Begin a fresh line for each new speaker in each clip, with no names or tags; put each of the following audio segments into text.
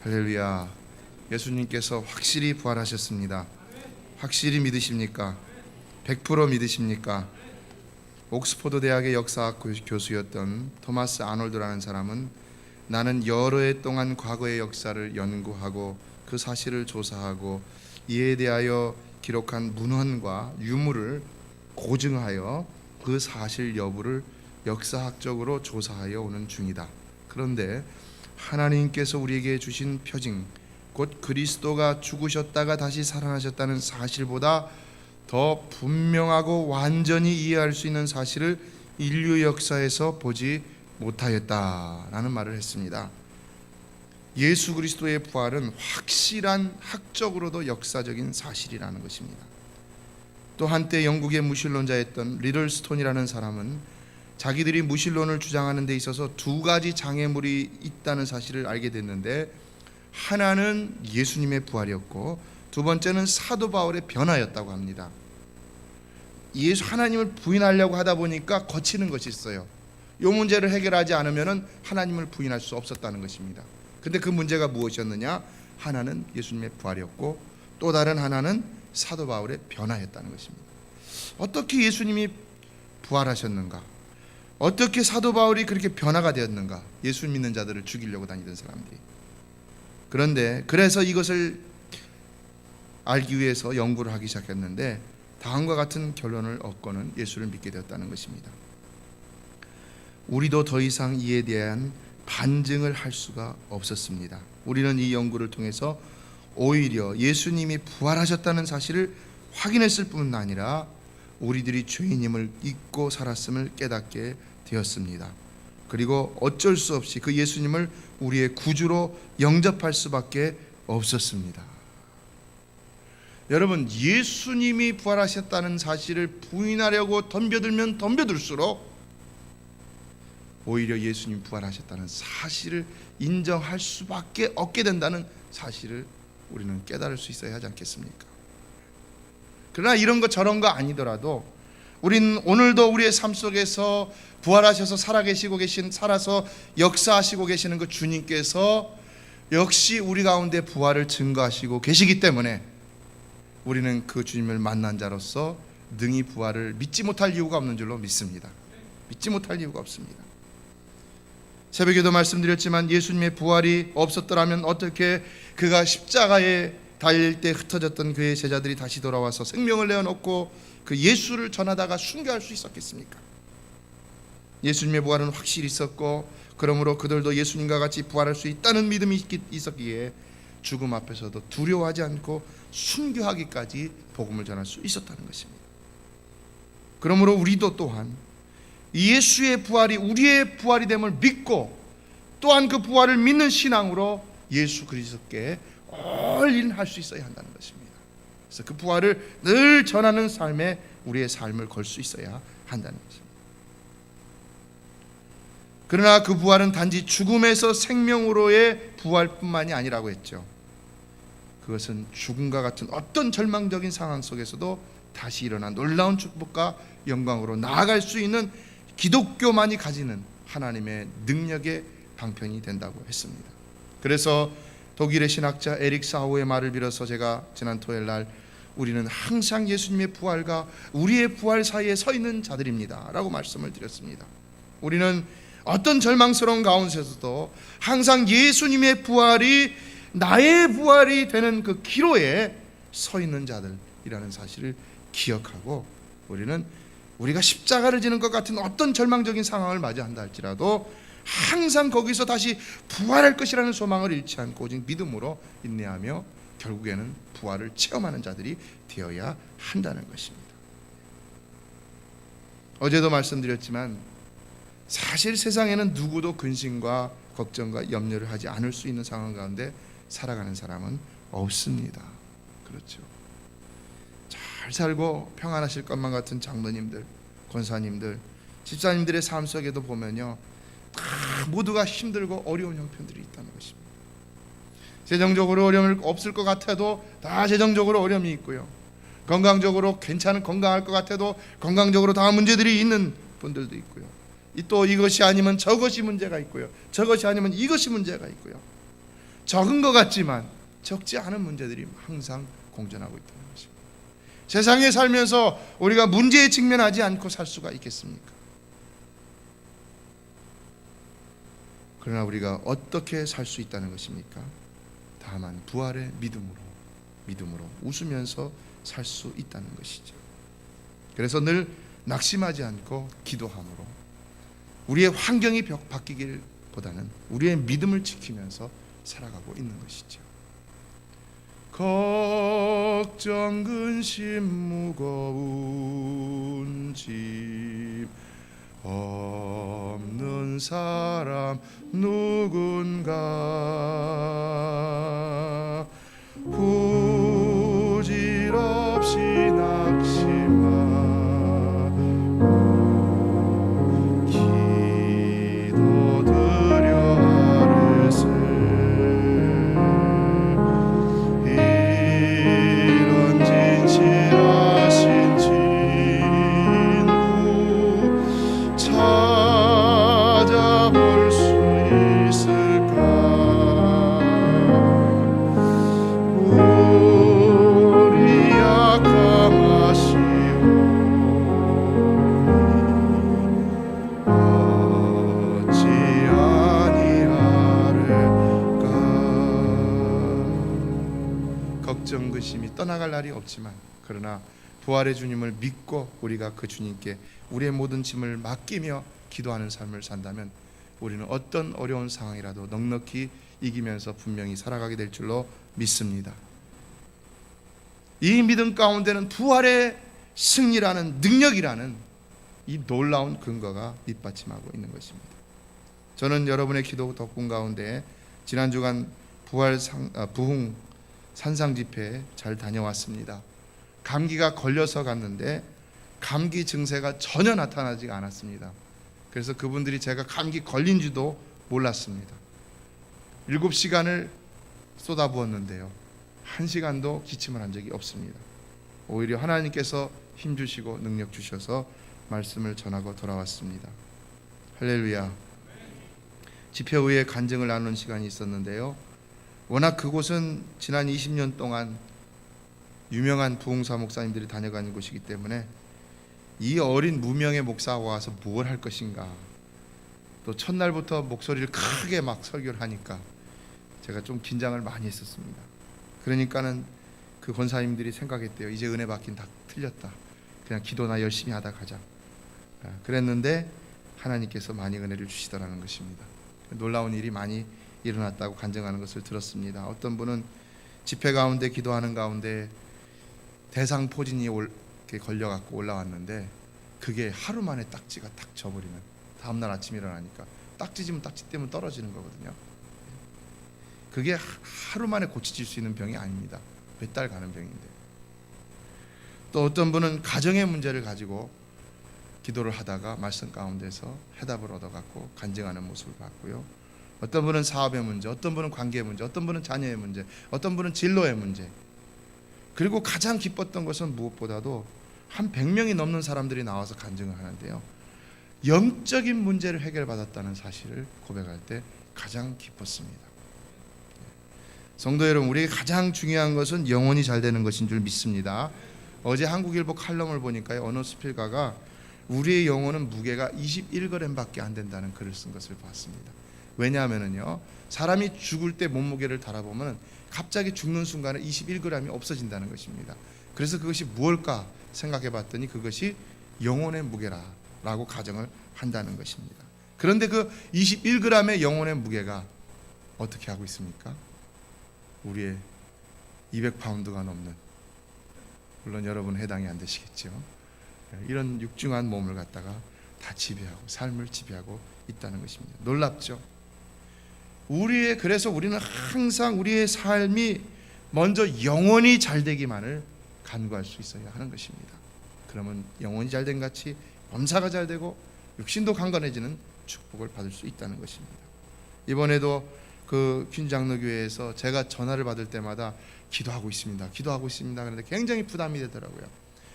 할렐루야. 예수님께서 확실히 부활하셨습니다. 확실히 믿으십니까? 100% 믿으십니까? 옥스퍼드 대학의 역사학 교수였던 토마스 아놀드라는 사람은 나는 여러 해 동안 과거의 역사를 연구하고 그 사실을 조사하고 이에 대하여 기록한 문헌과 유물을 고증하여 그 사실 여부를 역사학적으로 조사하여 오는 중이다. 그런데 하나님께서 우리에게 주신 표징, 곧 그리스도가 죽으셨다가 다시 살아나셨다는 사실보다 더 분명하고 완전히 이해할 수 있는 사실을 인류 역사에서 보지 못하였다라는 말을 했습니다. 예수 그리스도의 부활은 확실한 학적으로도 역사적인 사실이라는 것입니다. 또 한때 영국의 무신론자였던 리들스톤이라는 사람은 자기들이 무신론을 주장하는 데 있어서 두 가지 장애물이 있다는 사실을 알게 됐는데, 하나는 예수님의 부활이었고 두 번째는 사도 바울의 변화였다고 합니다. 하나님을 부인하려고 하다 보니까 거치는 것이 있어요. 이 문제를 해결하지 않으면 하나님을 부인할 수 없었다는 것입니다. 근데 그 문제가 무엇이었느냐? 하나는 예수님의 부활이었고 또 다른 하나는 사도 바울의 변화였다는 것입니다. 어떻게 예수님이 부활하셨는가? 어떻게 사도 바울이 그렇게 변화가 되었는가? 예수 믿는 자들을 죽이려고 다니던 사람들이. 그런데 그래서 이것을 알기 위해서 연구를 하기 시작했는데 다음과 같은 결론을 얻고는 예수를 믿게 되었다는 것입니다. 우리도 더 이상 이에 대한 반증을 할 수가 없었습니다. 우리는 이 연구를 통해서 오히려 예수님이 부활하셨다는 사실을 확인했을 뿐 아니라 우리들이 죄인임을 잊고 살았음을 깨닫게 되었습니다. 그리고 어쩔 수 없이 그 예수님을 우리의 구주로 영접할 수밖에 없었습니다. 여러분, 예수님이 부활하셨다는 사실을 부인하려고 덤벼들면 덤벼들수록 오히려 예수님 부활하셨다는 사실을 인정할 수밖에 없게 된다는 사실을 우리는 깨달을 수 있어야 하지 않겠습니까? 그러나 이런 거 저런 거 아니더라도 우리는 오늘도 우리의 삶 속에서 부활하셔서 살아서 역사하시고 계시는 그 주님께서 역시 우리 가운데 부활을 증거하시고 계시기 때문에 우리는 그 주님을 만난 자로서 능히 부활을 믿지 못할 이유가 없는 줄로 믿습니다. 믿지 못할 이유가 없습니다. 새벽에도 말씀드렸지만 예수님의 부활이 없었더라면 어떻게 그가 십자가에 달릴 때 흩어졌던 그의 제자들이 다시 돌아와서 생명을 내어놓고 그 예수를 전하다가 순교할 수 있었겠습니까? 예수님의 부활은 확실히 있었고 그러므로 그들도 예수님과 같이 부활할 수 있다는 믿음이 있었기에 죽음 앞에서도 두려워하지 않고 순교하기까지 복음을 전할 수 있었다는 것입니다. 그러므로 우리도 또한 예수의 부활이 우리의 부활이 됨을 믿고 또한 그 부활을 믿는 신앙으로 예수 그리스도께 올인할 수 있어야 한다는 것입니다. 그래서 그 부활을 늘 전하는 삶에 우리의 삶을 걸 수 있어야 한다는 것입니다. 그러나 그 부활은 단지 죽음에서 생명으로의 부활뿐만이 아니라고 했죠. 그것은 죽음과 같은 어떤 절망적인 상황 속에서도 다시 일어나 놀라운 축복과 영광으로 나아갈 수 있는 기독교만이 가지는 하나님의 능력의 방편이 된다고 했습니다. 그래서 독일의 신학자 에릭 사우의 말을 빌어서 제가 지난 토요일 날 우리는 항상 예수님의 부활과 우리의 부활 사이에 서 있는 자들입니다 라고 말씀을 드렸습니다. 우리는 어떤 절망스러운 가운데서도 항상 예수님의 부활이 나의 부활이 되는 그 기로에 서 있는 자들이라는 사실을 기억하고 우리는 우리가 십자가를 지는 것 같은 어떤 절망적인 상황을 맞이한다 할지라도 항상 거기서 다시 부활할 것이라는 소망을 잃지 않고 오직 믿음으로 인내하며 결국에는 부활을 체험하는 자들이 되어야 한다는 것입니다. 어제도 말씀드렸지만 사실 세상에는 누구도 근심과 걱정과 염려를 하지 않을 수 있는 상황 가운데 살아가는 사람은 없습니다. 그렇죠. 잘 살고 평안하실 것만 같은 장로님들, 권사님들, 집사님들의 삶 속에도 보면요, 다 모두가 힘들고 어려운 형편들이 있다는 것입니다. 재정적으로 어려움이 없을 것 같아도 다 재정적으로 어려움이 있고요, 건강적으로 건강할 것 같아도 건강적으로 다 문제들이 있는 분들도 있고요, 또 이것이 아니면 저것이 문제가 있고요, 저것이 아니면 이것이 문제가 있고요. 적은 것 같지만 적지 않은 문제들이 항상 공존하고 있다는 것입니다. 세상에 살면서 우리가 문제에 직면하지 않고 살 수가 있겠습니까? 그러나 우리가 어떻게 살 수 있다는 것입니까? 다만 부활의 믿음으로 웃으면서 살 수 있다는 것이죠. 그래서 늘 낙심하지 않고 기도함으로 우리의 환경이 바뀌기보다는 우리의 믿음을 지키면서 살아가고 있는 것이죠. 걱정 근심 무거운 짐 없는 사람 누군가 부질없이 낙심하고 기도드려 아르세 이런 진실하신 친구 찾아볼 수 있을까? 우리 약함하시오니 어찌 아니하를까? 걱정 근심이 떠나갈 날이 없지만 그러나 부활의 주님을 믿고 우리가 그 주님께 우리의 모든 짐을 맡기며 기도하는 삶을 산다면 우리는 어떤 어려운 상황이라도 넉넉히 이기면서 분명히 살아가게 될 줄로 믿습니다. 이 믿음 가운데는 부활의 승리라는 능력이라는 이 놀라운 근거가 밑받침하고 있는 것입니다. 저는 여러분의 기도 덕분 가운데 지난 주간 부흥 산상 집회에 잘 다녀왔습니다. 감기가 걸려서 갔는데 감기 증세가 전혀 나타나지가 않았습니다. 그래서 그분들이 제가 감기 걸린지도 몰랐습니다. 7시간을 쏟아부었는데요 1시간도 기침을 한 적이 없습니다. 오히려 하나님께서 힘주시고 능력 주셔서 말씀을 전하고 돌아왔습니다. 할렐루야. 집회 후에 간증을 나누는 시간이 있었는데요 워낙 그곳은 지난 20년 동안 유명한 부흥사 목사님들이 다녀가는 곳이기 때문에 이 어린 무명의 목사가 와서 무엇을 할 것인가, 또 첫날부터 목소리를 크게 막 설교를 하니까 제가 좀 긴장을 많이 했었습니다. 그러니까는 그 권사님들이 생각했대요. 이제 은혜 받긴 다 틀렸다. 그냥 기도나 열심히 하다 가자. 그랬는데 하나님께서 많이 은혜를 주시더라는 것입니다. 놀라운 일이 많이 일어났다고 간증하는 것을 들었습니다. 어떤 분은 집회 가운데 기도하는 가운데 대상포진이 이렇게 걸려갖고 올라왔는데 그게 하루 만에 딱지가 딱 져버리는, 다음날 아침 일어나니까 딱지지면 딱지 때문에 떨어지는 거거든요. 그게 하루 만에 고쳐질 수 있는 병이 아닙니다. 몇 달 가는 병인데. 또 어떤 분은 가정의 문제를 가지고 기도를 하다가 말씀 가운데서 해답을 얻어갖고 간증하는 모습을 봤고요. 어떤 분은 사업의 문제, 어떤 분은 관계의 문제, 어떤 분은 자녀의 문제, 어떤 분은 진로의 문제. 그리고 가장 기뻤던 것은 무엇보다도 한 100명이 넘는 사람들이 나와서 간증을 하는데요 영적인 문제를 해결받았다는 사실을 고백할 때 가장 기뻤습니다. 성도 여러분, 우리에게 가장 중요한 것은 영혼이 잘 되는 것인 줄 믿습니다. 어제 한국일보 칼럼을 보니까요 어느 수필가가 우리의 영혼은 무게가 21g밖에 안 된다는 글을 쓴 것을 봤습니다. 왜냐하면요 사람이 죽을 때 몸무게를 달아보면 갑자기 죽는 순간에 21g이 없어진다는 것입니다. 그래서 그것이 무엇일까 생각해 봤더니 그것이 영혼의 무게라고 가정을 한다는 것입니다. 그런데 그 21g의 영혼의 무게가 어떻게 하고 있습니까? 우리의 200파운드가 넘는, 물론 여러분 해당이 안 되시겠죠. 이런 육중한 몸을 갖다가 다 지배하고 삶을 지배하고 있다는 것입니다. 놀랍죠? 그래서 우리는 항상 우리의 삶이 먼저 영혼이 잘 되기만을 간구할 수 있어야 하는 것입니다. 그러면 영혼이 잘 된 같이 범사가 잘 되고 육신도 강건해지는 축복을 받을 수 있다는 것입니다. 이번에도 그 퀸장로교회에서 제가 전화를 받을 때마다 기도하고 있습니다. 그런데 굉장히 부담이 되더라고요.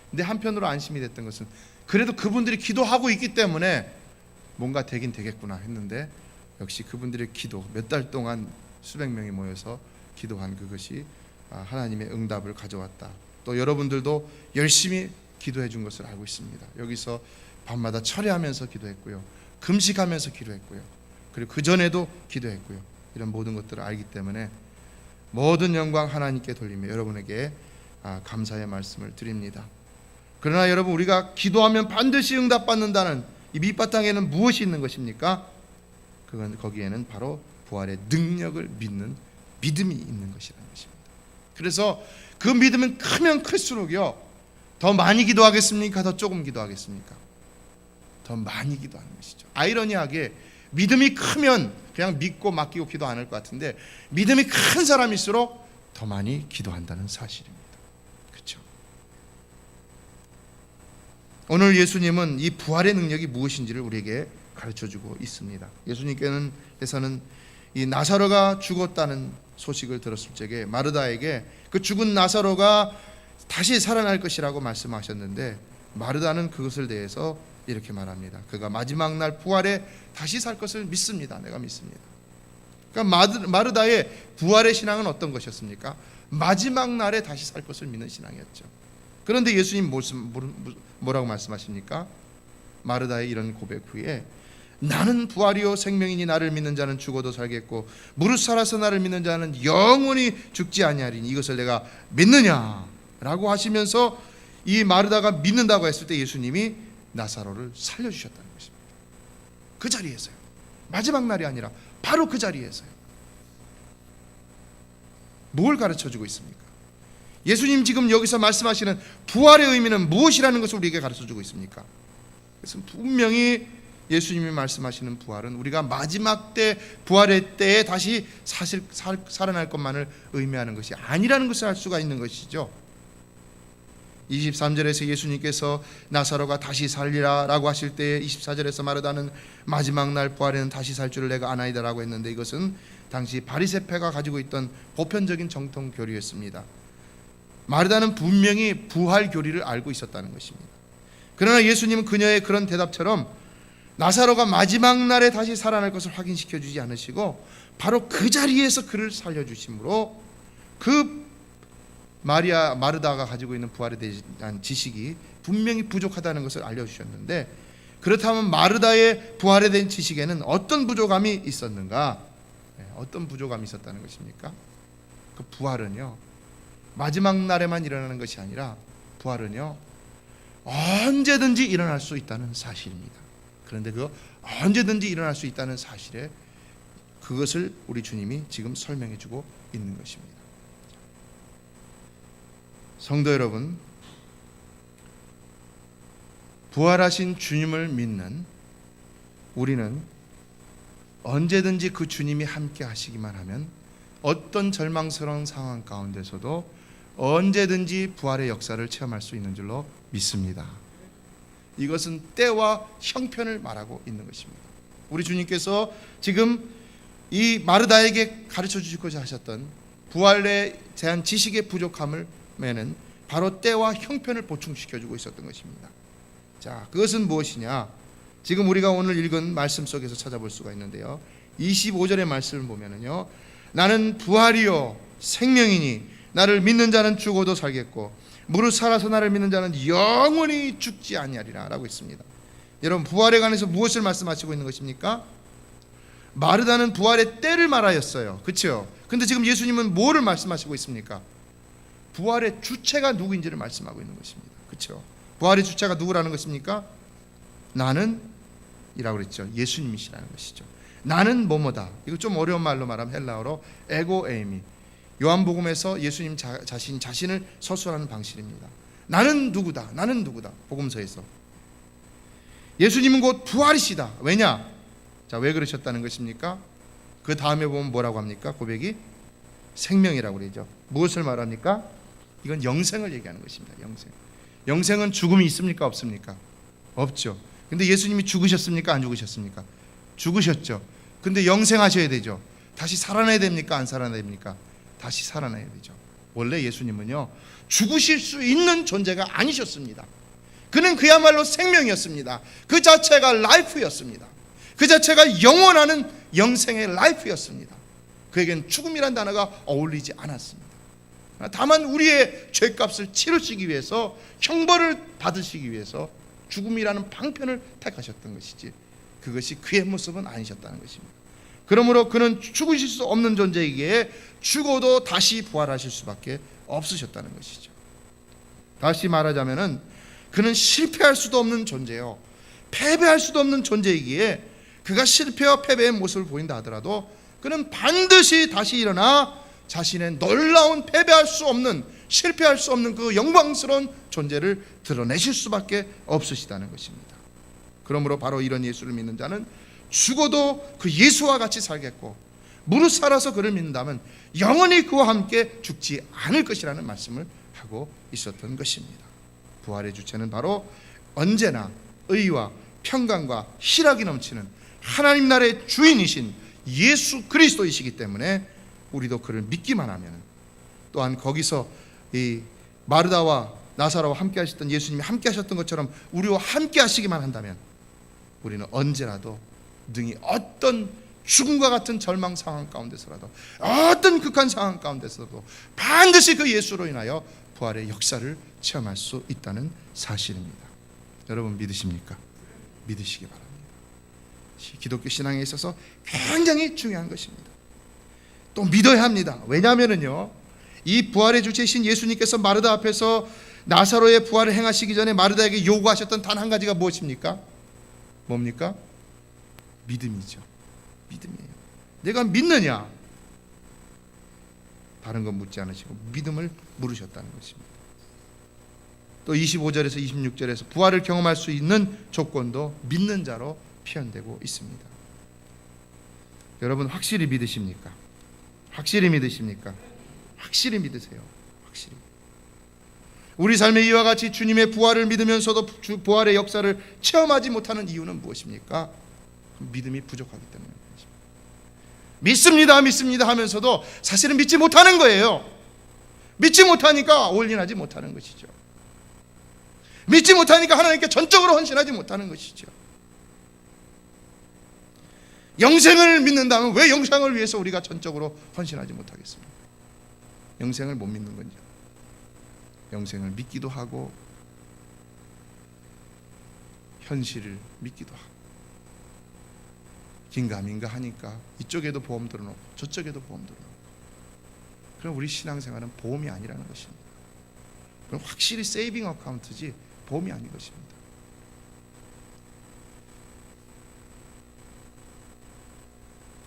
근데 한편으로 안심이 됐던 것은 그래도 그분들이 기도하고 있기 때문에 뭔가 되긴 되겠구나 했는데 역시 그분들의 기도, 몇 달 동안 수백 명이 모여서 기도한 그것이 하나님의 응답을 가져왔다. 또 여러분들도 열심히 기도해 준 것을 알고 있습니다. 여기서 밤마다 철야하면서 기도했고요, 금식하면서 기도했고요, 그리고 그 전에도 기도했고요. 이런 모든 것들을 알기 때문에 모든 영광 하나님께 돌리며 여러분에게 감사의 말씀을 드립니다. 그러나 여러분, 우리가 기도하면 반드시 응답받는다는 이 밑바탕에는 무엇이 있는 것입니까? 그건 거기에는 바로 부활의 능력을 믿는 믿음이 있는 것이라는 것입니다. 그래서 그 믿음은 크면 클수록요, 더 많이 기도하겠습니까? 더 조금 기도하겠습니까? 더 많이 기도하는 것이죠. 아이러니하게 믿음이 크면 그냥 믿고 맡기고 기도 안 할 것 같은데, 믿음이 큰 사람일수록 더 많이 기도한다는 사실입니다. 그렇죠? 오늘 예수님은 이 부활의 능력이 무엇인지를 우리에게 가르쳐주고 있습니다. 예수님께서는 이 나사로가 죽었다는 소식을 들었을 적에 마르다에게 그 죽은 나사로가 다시 살아날 것이라고 말씀하셨는데, 마르다는 그것을 대해서 이렇게 말합니다. 그가 마지막 날 부활에 다시 살 것을 믿습니다. 내가 믿습니다. 그러니까 마르다의 부활의 신앙은 어떤 것이었습니까? 마지막 날에 다시 살 것을 믿는 신앙이었죠. 그런데 예수님 뭐라고 말씀하십니까? 마르다의 이런 고백 후에 나는 부활이요 생명이니 나를 믿는 자는 죽어도 살겠고 무릇 살아서 나를 믿는 자는 영원히 죽지 아니하리니 이것을 내가 믿느냐라고 하시면서 이 마르다가 믿는다고 했을 때 예수님이 나사로를 살려주셨다는 것입니다. 그 자리에서요. 마지막 날이 아니라 바로 그 자리에서요. 뭘 가르쳐주고 있습니까? 예수님 지금 여기서 말씀하시는 부활의 의미는 무엇이라는 것을 우리에게 가르쳐주고 있습니까? 그래서 분명히 예수님이 말씀하시는 부활은 우리가 마지막 때 부활의 때에 다시 사실 살아날 것만을 의미하는 것이 아니라는 것을 알 수가 있는 것이죠. 23절에서 예수님께서 나사로가 다시 살리라 라고 하실 때에 24절에서 마르다는 마지막 날 부활에는 다시 살 줄을 내가 아나이다 라고 했는데, 이것은 당시 바리새파가 가지고 있던 보편적인 정통 교리였습니다. 마르다는 분명히 부활 교리를 알고 있었다는 것입니다. 그러나 예수님은 그녀의 그런 대답처럼 나사로가 마지막 날에 다시 살아날 것을 확인시켜 주지 않으시고 바로 그 자리에서 그를 살려주심으로 그 마르다가 가지고 있는 부활에 대한 지식이 분명히 부족하다는 것을 알려주셨는데, 그렇다면 마르다의 부활에 대한 지식에는 어떤 부족함이 있었는가? 어떤 부족함이 있었다는 것입니까? 그 부활은요, 마지막 날에만 일어나는 것이 아니라 부활은요, 언제든지 일어날 수 있다는 사실입니다. 그런데 그 언제든지 일어날 수 있다는 사실에 그것을 우리 주님이 지금 설명해 주고 있는 것입니다. 성도 여러분, 부활하신 주님을 믿는 우리는 언제든지 그 주님이 함께 하시기만 하면 어떤 절망스러운 상황 가운데서도 언제든지 부활의 역사를 체험할 수 있는 줄로 믿습니다. 이것은 때와 형편을 말하고 있는 것입니다. 우리 주님께서 지금 이 마르다에게 가르쳐 주시고자 하셨던 부활에 대한 지식의 부족함을 는 바로 때와 형편을 보충시켜주고 있었던 것입니다. 자, 그것은 무엇이냐? 지금 우리가 오늘 읽은 말씀 속에서 찾아볼 수가 있는데요. 25절의 말씀을 보면은요, 나는 부활이요 생명이니 나를 믿는 자는 죽어도 살겠고 무릇 살아서 나를 믿는 자는 영원히 죽지 아니하리라 라고 있습니다. 여러분, 부활에 관해서 무엇을 말씀하시고 있는 것입니까? 마르다는 부활의 때를 말하였어요. 그렇죠? 근데 지금 예수님은 뭐를 말씀하시고 있습니까? 부활의 주체가 누구인지를 말씀하고 있는 것입니다. 그렇죠? 부활의 주체가 누구라는 것입니까? 나는 이라고 그랬죠. 예수님이시라는 것이죠. 나는 뭐뭐다. 이거 좀 어려운 말로 말하면 헬라어로 에고 에이미. 요한복음에서 예수님 자신을 서술하는 방식입니다. 나는 누구다. 나는 누구다. 복음서에서 예수님은 곧 부활이시다. 왜냐? 자, 왜 그러셨다는 것입니까? 그 다음에 보면 뭐라고 합니까? 고백이 생명이라고 그러죠. 무엇을 말합니까? 이건 영생을 얘기하는 것입니다. 영생은 죽음이 있습니까? 없습니까? 없죠. 근데 예수님이 죽으셨습니까? 안 죽으셨습니까? 죽으셨죠. 근데 영생하셔야 되죠. 다시 살아나야 됩니까? 안 살아나야 됩니까? 다시 살아나야 되죠. 원래 예수님은요, 죽으실 수 있는 존재가 아니셨습니다. 그는 그야말로 생명이었습니다. 그 자체가 라이프였습니다. 그 자체가 영원하는 영생의 라이프였습니다. 그에겐 죽음이란 단어가 어울리지 않았습니다. 다만 우리의 죄값을 치르시기 위해서, 형벌을 받으시기 위해서 죽음이라는 방편을 택하셨던 것이지, 그것이 그의 모습은 아니셨다는 것입니다. 그러므로 그는 죽으실 수 없는 존재이기에 죽어도 다시 부활하실 수밖에 없으셨다는 것이죠. 다시 말하자면은 그는 실패할 수도 없는 존재요, 패배할 수도 없는 존재이기에 그가 실패와 패배의 모습을 보인다 하더라도 그는 반드시 다시 일어나 자신의 놀라운, 패배할 수 없는, 실패할 수 없는 그 영광스러운 존재를 드러내실 수밖에 없으시다는 것입니다. 그러므로 바로 이런 예수를 믿는 자는 죽어도 그 예수와 같이 살겠고, 무릇 살아서 그를 믿는다면 영원히 그와 함께 죽지 않을 것이라는 말씀을 하고 있었던 것입니다. 부활의 주체는 바로 언제나 의와 평강과 희락이 넘치는 하나님 나라의 주인이신 예수 그리스도이시기 때문에 우리도 그를 믿기만 하면, 또한 거기서 이 마르다와 나사로와 함께 하셨던 예수님이 함께 하셨던 것처럼 우리와 함께 하시기만 한다면 우리는 언제라도 능히 어떤 죽음과 같은 절망 상황 가운데서라도, 어떤 극한 상황 가운데서도 반드시 그 예수로 인하여 부활의 역사를 체험할 수 있다는 사실입니다. 여러분 믿으십니까? 믿으시기 바랍니다. 기독교 신앙에 있어서 굉장히 중요한 것입니다. 또 믿어야 합니다. 왜냐하면요, 이 부활의 주체이신 예수님께서 마르다 앞에서 나사로의 부활을 행하시기 전에 마르다에게 요구하셨던 단 한 가지가 무엇입니까? 뭡니까? 믿음이죠. 믿음이에요. 내가 믿느냐? 다른 건 묻지 않으시고 믿음을 물으셨다는 것입니다. 또 25절에서 26절에서 부활을 경험할 수 있는 조건도 믿는 자로 표현되고 있습니다. 여러분 확실히 믿으십니까? 확실히 믿으십니까? 확실히 믿으세요. 확실히. 우리 삶의 이와 같이 주님의 부활을 믿으면서도 부활의 역사를 체험하지 못하는 이유는 무엇입니까? 믿음이 부족하기 때문입니다. 믿습니다, 믿습니다 하면서도 사실은 믿지 못하는 거예요. 믿지 못하니까 올인하지 못하는 것이죠. 믿지 못하니까 하나님께 전적으로 헌신하지 못하는 것이죠. 영생을 믿는다면 왜 영생을 위해서 우리가 전적으로 헌신하지 못하겠습니까? 영생을 못 믿는 건요, 영생을 믿기도 하고 현실을 믿기도 하고 긴가민가 하니까 이쪽에도 보험 들어놓고 저쪽에도 보험 들어놓고, 그럼 우리 신앙생활은 보험이 아니라는 것입니다. 그럼 확실히 세이빙 어카운트지 보험이 아닌 것입니다.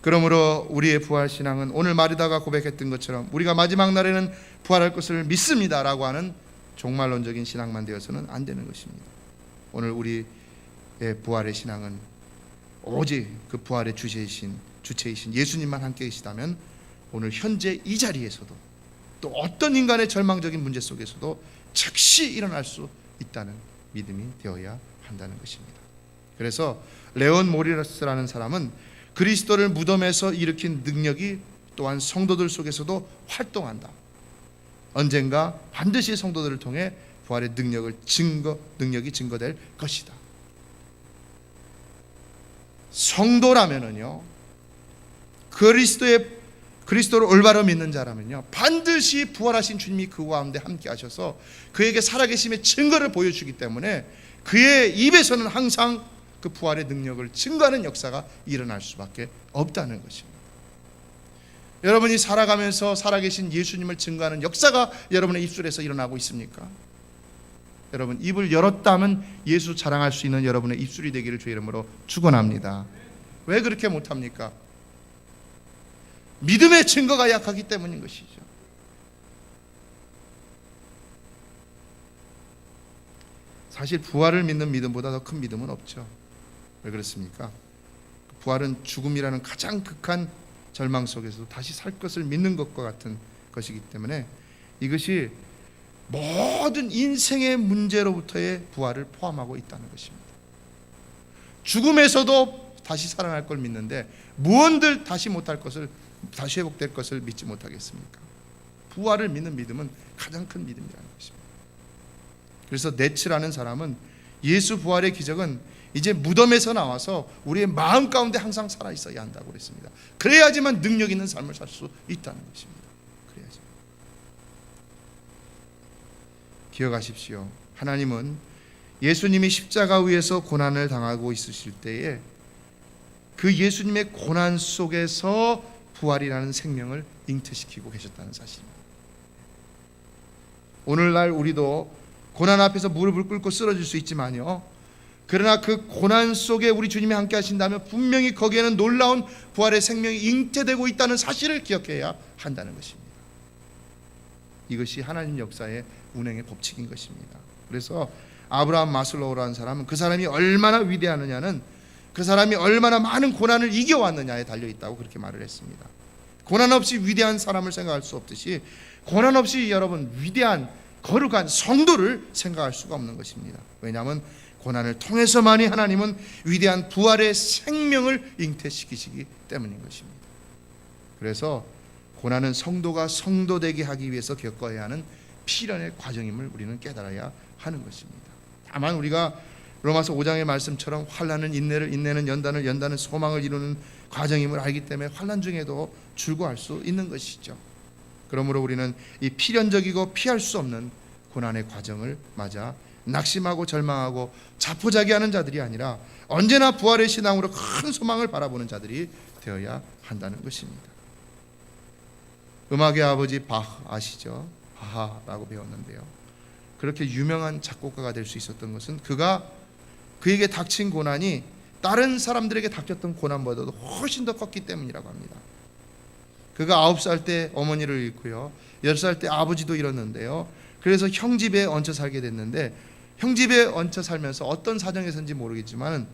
그러므로 우리의 부활 신앙은 오늘 마르다가 고백했던 것처럼 우리가 마지막 날에는 부활할 것을 믿습니다라고 하는 종말론적인 신앙만 되어서는 안 되는 것입니다. 오늘 우리의 부활의 신앙은 오직 그 부활의 주체이신 예수님만 함께 계시다면 오늘 현재 이 자리에서도 또 어떤 인간의 절망적인 문제 속에서도 즉시 일어날 수 있다는 믿음이 되어야 한다는 것입니다. 그래서 레온 모리러스라는 사람은 그리스도를 무덤에서 일으킨 능력이 또한 성도들 속에서도 활동한다. 언젠가 반드시 성도들을 통해 부활의 능력이 증거될 것이다. 성도라면은요, 그리스도를 올바로 믿는 자라면요, 반드시 부활하신 주님이 그 가운데 함께 하셔서 그에게 살아계심의 증거를 보여주기 때문에 그의 입에서는 항상 그 부활의 능력을 증거하는 역사가 일어날 수밖에 없다는 것입니다. 여러분이 살아가면서 살아계신 예수님을 증거하는 역사가 여러분의 입술에서 일어나고 있습니까? 여러분 입을 열었다면 예수 자랑할 수 있는 여러분의 입술이 되기를 주의 이름으로 축원합니다. 왜 그렇게 못합니까? 믿음의 증거가 약하기 때문인 것이죠. 사실 부활을 믿는 믿음보다 더 큰 믿음은 없죠. 왜 그렇습니까? 부활은 죽음이라는 가장 극한 절망 속에서도 다시 살 것을 믿는 것과 같은 것이기 때문에 이것이 모든 인생의 문제로부터의 부활을 포함하고 있다는 것입니다. 죽음에서도 다시 살아날 걸 믿는데 무언들 다시 못할 것을, 다시 회복될 것을 믿지 못하겠습니까? 부활을 믿는 믿음은 가장 큰 믿음이라는 것입니다. 그래서 네츠라는 사람은 예수 부활의 기적은 이제 무덤에서 나와서 우리의 마음 가운데 항상 살아 있어야 한다고 그랬습니다. 그래야지만 능력 있는 삶을 살 수 있다는 것입니다. 그래야지. 기억하십시오. 하나님은 예수님이 십자가 위에서 고난을 당하고 있으실 때에 그 예수님의 고난 속에서 부활이라는 생명을 잉태시키고 계셨다는 사실입니다. 오늘날 우리도 고난 앞에서 무릎을 꿇고 쓰러질 수 있지만요, 그러나 그 고난 속에 우리 주님이 함께 하신다면 분명히 거기에는 놀라운 부활의 생명이 잉태되고 있다는 사실을 기억해야 한다는 것입니다. 이것이 하나님 역사의 운행의 법칙인 것입니다. 그래서 아브라함 마슬로우라는 사람은 그 사람이 얼마나 위대하느냐는 그 사람이 얼마나 많은 고난을 이겨왔느냐에 달려있다고 그렇게 말을 했습니다. 고난 없이 위대한 사람을 생각할 수 없듯이 고난 없이 여러분 위대한 거룩한 성도를 생각할 수가 없는 것입니다. 왜냐하면 고난을 통해서만이 하나님은 위대한 부활의 생명을 잉태시키시기 때문인 것입니다. 그래서 고난은 성도가 성도되게 하기 위해서 겪어야 하는 필연의 과정임을 우리는 깨달아야 하는 것입니다. 다만 우리가 로마서 5장의 말씀처럼 환난은 인내를, 인내는 연단을, 연단은 소망을 이루는 과정임을 알기 때문에 환난 중에도 즐거워할 수 있는 것이죠. 그러므로 우리는 이 필연적이고 피할 수 없는 고난의 과정을 맞아 낙심하고 절망하고 자포자기하는 자들이 아니라 언제나 부활의 신앙으로 큰 소망을 바라보는 자들이 되어야 한다는 것입니다. 음악의 아버지 바흐 아시죠? 바하라고 배웠는데요, 그렇게 유명한 작곡가가 될 수 있었던 것은 그에게 닥친 고난이 다른 사람들에게 닥쳤던 고난보다도 훨씬 더 컸기 때문이라고 합니다. 그가 9살 때 어머니를 잃고요, 10살 때 아버지도 잃었는데요, 그래서 형 집에 얹혀 살게 됐는데, 형 집에 얹혀 살면서 어떤 사정에서인지 모르겠지만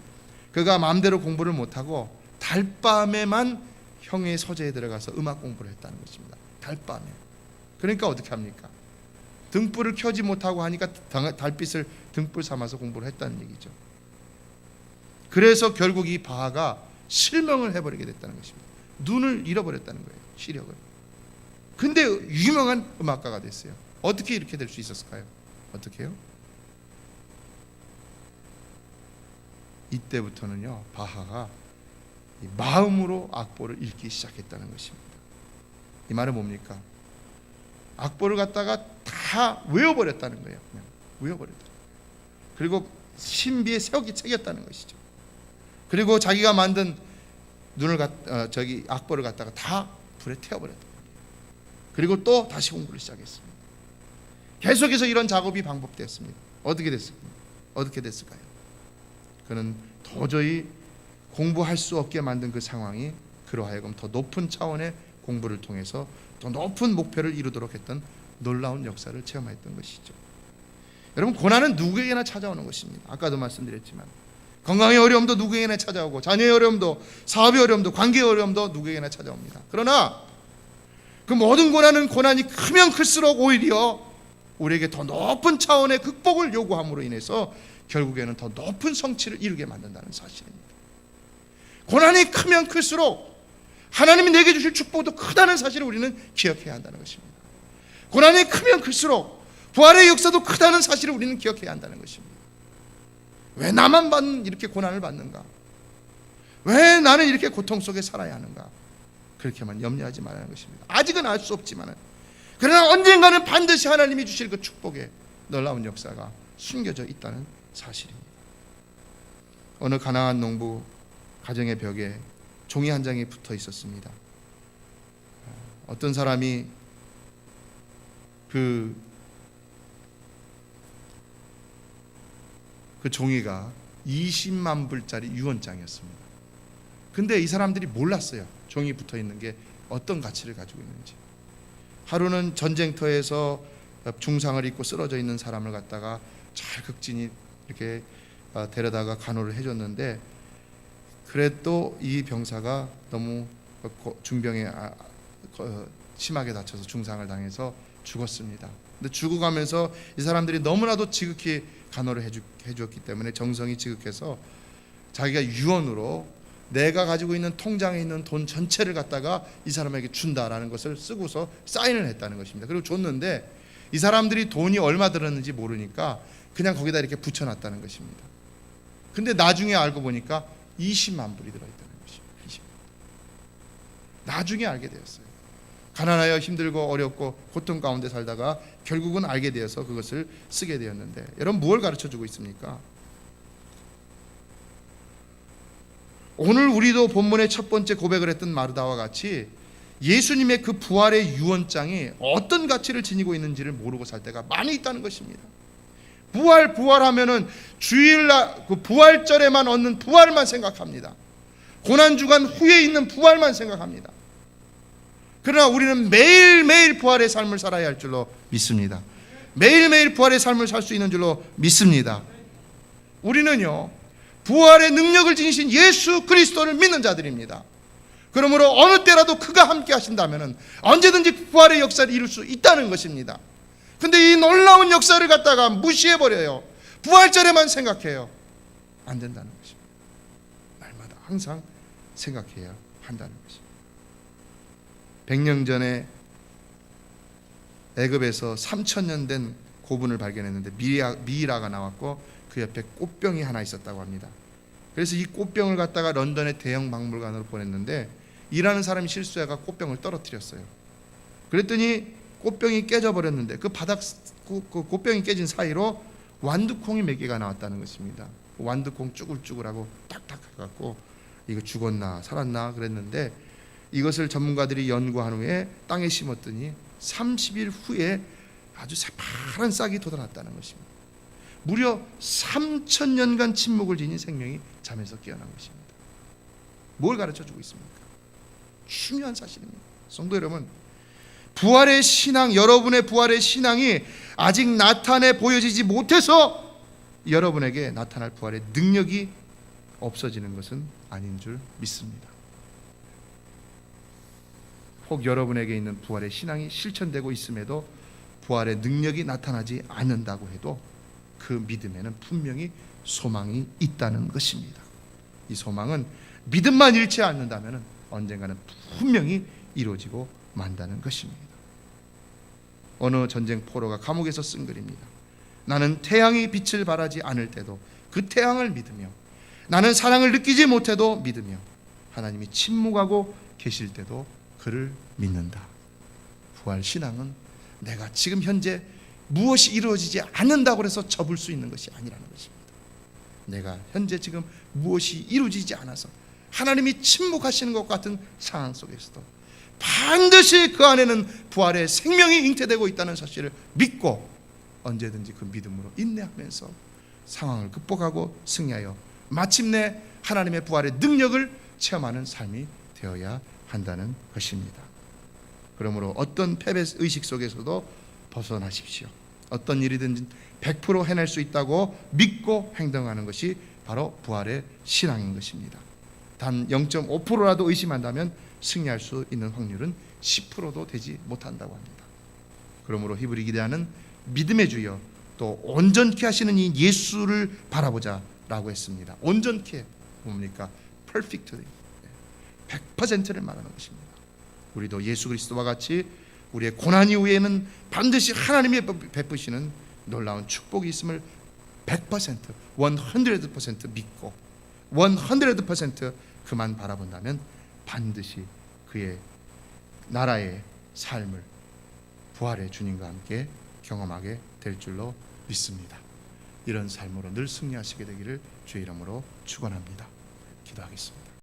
그가 마음대로 공부를 못하고 달밤에만 형의 서재에 들어가서 음악 공부를 했다는 것입니다. 달밤에. 그러니까 어떻게 합니까? 등불을 켜지 못하고 하니까 달빛을 등불 삼아서 공부를 했다는 얘기죠. 그래서 결국 이 바하가 실명을 해버리게 됐다는 것입니다. 눈을 잃어버렸다는 거예요, 시력을. 근데 유명한 음악가가 됐어요. 어떻게 이렇게 될 수 있었을까요? 어떻게 해요? 이때부터는요, 바하가 마음으로 악보를 읽기 시작했다는 것입니다. 이 말은 뭡니까? 악보를 갖다가 다 외워버렸다는 거예요. 그냥 외워버렸다. 그리고 신비에 새우기 새겼다는 것이죠. 그리고 자기가 만든 악보를 갖다가 다 불에 태워버렸다. 그리고 또 다시 공부를 시작했습니다. 계속해서 이런 작업이 반복되었습니다. 어떻게 됐을까요? 그는 도저히 공부할 수 없게 만든 그 상황이 그로 하여금 더 높은 차원의 공부를 통해서 더 높은 목표를 이루도록 했던 놀라운 역사를 체험했던 것이죠. 여러분, 고난은 누구에게나 찾아오는 것입니다. 아까도 말씀드렸지만 건강의 어려움도 누구에게나 찾아오고, 자녀의 어려움도, 사업의 어려움도, 관계의 어려움도 누구에게나 찾아옵니다. 그러나 그 모든 고난이 크면 클수록 오히려 우리에게 더 높은 차원의 극복을 요구함으로 인해서 결국에는 더 높은 성취를 이루게 만든다는 사실입니다. 고난이 크면 클수록 하나님이 내게 주실 축복도 크다는 사실을 우리는 기억해야 한다는 것입니다. 고난이 크면 클수록 부활의 역사도 크다는 사실을 우리는 기억해야 한다는 것입니다. 왜 나만 이렇게 고난을 받는가? 왜 나는 이렇게 고통 속에 살아야 하는가? 그렇게만 염려하지 말라는 것입니다. 아직은 알 수 없지만, 그러나 언젠가는 반드시 하나님이 주실 그 축복의 놀라운 역사가 숨겨져 있다는 사실입니다. 어느 가난한 농부 가정의 벽에 종이 한 장이 붙어 있었습니다. 어떤 사람이 그 종이가 20만 불짜리 유언장이었습니다. 근데 이 사람들이 몰랐어요. 종이 붙어 있는 게 어떤 가치를 가지고 있는지. 하루는 전쟁터에서 중상을 입고 쓰러져 있는 사람을 갖다가 잘 극진히 이렇게 데려다가 간호를 해줬는데, 그래도 이 병사가 너무 중병에 심하게 다쳐서 중상을 당해서 죽었습니다. 근데 죽어가면서 이 사람들이 너무나도 지극히 간호를 해주었기 때문에 정성이 지극해서 자기가 유언으로 내가 가지고 있는 통장에 있는 돈 전체를 갖다가 이 사람에게 준다라는 것을 쓰고서 사인을 했다는 것입니다. 그리고 줬는데 이 사람들이 돈이 얼마 들었는지 모르니까 그냥 거기다 이렇게 붙여놨다는 것입니다. 근데 나중에 알고 보니까 20만 불이 들어있다는 것입니다. 20만. 나중에 알게 되었어요. 가난하여 힘들고 어렵고 고통 가운데 살다가 결국은 알게 되어서 그것을 쓰게 되었는데, 여러분 무엇을 가르쳐주고 있습니까? 오늘 우리도 본문의 첫 번째 고백을 했던 마르다와 같이 예수님의 그 부활의 유언장이 어떤 가치를 지니고 있는지를 모르고 살 때가 많이 있다는 것입니다. 부활하면은 주일날 그 부활절에만 얻는 부활만 생각합니다. 고난주간 후에 있는 부활만 생각합니다. 그러나 우리는 매일매일 부활의 삶을 살아야 할 줄로 믿습니다. 매일매일 부활의 삶을 살 수 있는 줄로 믿습니다. 우리는요, 부활의 능력을 지니신 예수 그리스도를 믿는 자들입니다. 그러므로 어느 때라도 그가 함께 하신다면 언제든지 부활의 역사를 이룰 수 있다는 것입니다. 근데 이 놀라운 역사를 갖다가 무시해버려요. 부활절에만 생각해요. 안 된다는 것입니다. 날마다 항상 생각해야 한다는 것입니다. 100년 전에 애굽에서 3000년 된 고분을 발견했는데 미이라가 나왔고 그 옆에 꽃병이 하나 있었다고 합니다. 그래서 이 꽃병을 갖다가 런던의 대형 박물관으로 보냈는데 일하는 사람이 실수해가 꽃병을 떨어뜨렸어요. 그랬더니 꽃병이 깨져버렸는데 그 꽃병이 깨진 사이로 완두콩이 몇 개가 나왔다는 것입니다. 완두콩 쭈글쭈글하고 탁탁 해갖고 이거 죽었나 살았나 그랬는데, 이것을 전문가들이 연구한 후에 땅에 심었더니 30일 후에 아주 새파란 싹이 돋아났다는 것입니다. 무려 3000년간 침묵을 지닌 생명이 잠에서 깨어난 것입니다. 뭘 가르쳐주고 있습니까? 중요한 사실입니다. 성도 여러분, 부활의 신앙, 여러분의 부활의 신앙이 아직 나타내 보여지지 못해서 여러분에게 나타날 부활의 능력이 없어지는 것은 아닌 줄 믿습니다. 혹 여러분에게 있는 부활의 신앙이 실천되고 있음에도 부활의 능력이 나타나지 않는다고 해도 그 믿음에는 분명히 소망이 있다는 것입니다. 이 소망은 믿음만 잃지 않는다면 언젠가는 분명히 이루어지고 만다는 것입니다. 어느 전쟁 포로가 감옥에서 쓴 글입니다. 나는 태양이 빛을 발하지 않을 때도 그 태양을 믿으며, 나는 사랑을 느끼지 못해도 믿으며, 하나님이 침묵하고 계실 때도 그를 믿는다. 부활 신앙은 내가 지금 현재 무엇이 이루어지지 않는다고 해서 접을 수 있는 것이 아니라는 것입니다. 내가 현재 지금 무엇이 이루어지지 않아서 하나님이 침묵하시는 것 같은 상황 속에서도 반드시 그 안에는 부활의 생명이 잉태되고 있다는 사실을 믿고 언제든지 그 믿음으로 인내하면서 상황을 극복하고 승리하여 마침내 하나님의 부활의 능력을 체험하는 삶이 되어야 한다는 것입니다. 그러므로 어떤 패배 의식 속에서도 벗어나십시오. 어떤 일이든지 100% 해낼 수 있다고 믿고 행동하는 것이 바로 부활의 신앙인 것입니다. 단 0.5%라도 의심한다면 승리할 수 있는 확률은 10%도 되지 못한다고 합니다. 그러므로 히브리 기대하는 믿음의 주여 또 온전케 하시는 이 예수를 바라보자 라고 했습니다. 온전케 뭡니까? perfectly, 100%를 말하는 것입니다. 우리도 예수 그리스도와 같이 우리의 고난 이후에는 반드시 하나님이 베푸시는 놀라운 축복이 있음을 100%, 100% 믿고 100% 그만 바라본다면 반드시 그의 나라의 삶을 부활의 주님과 함께 경험하게 될 줄로 믿습니다. 이런 삶으로 늘 승리하시게 되기를 주의 이름으로 축원합니다. 기도하겠습니다.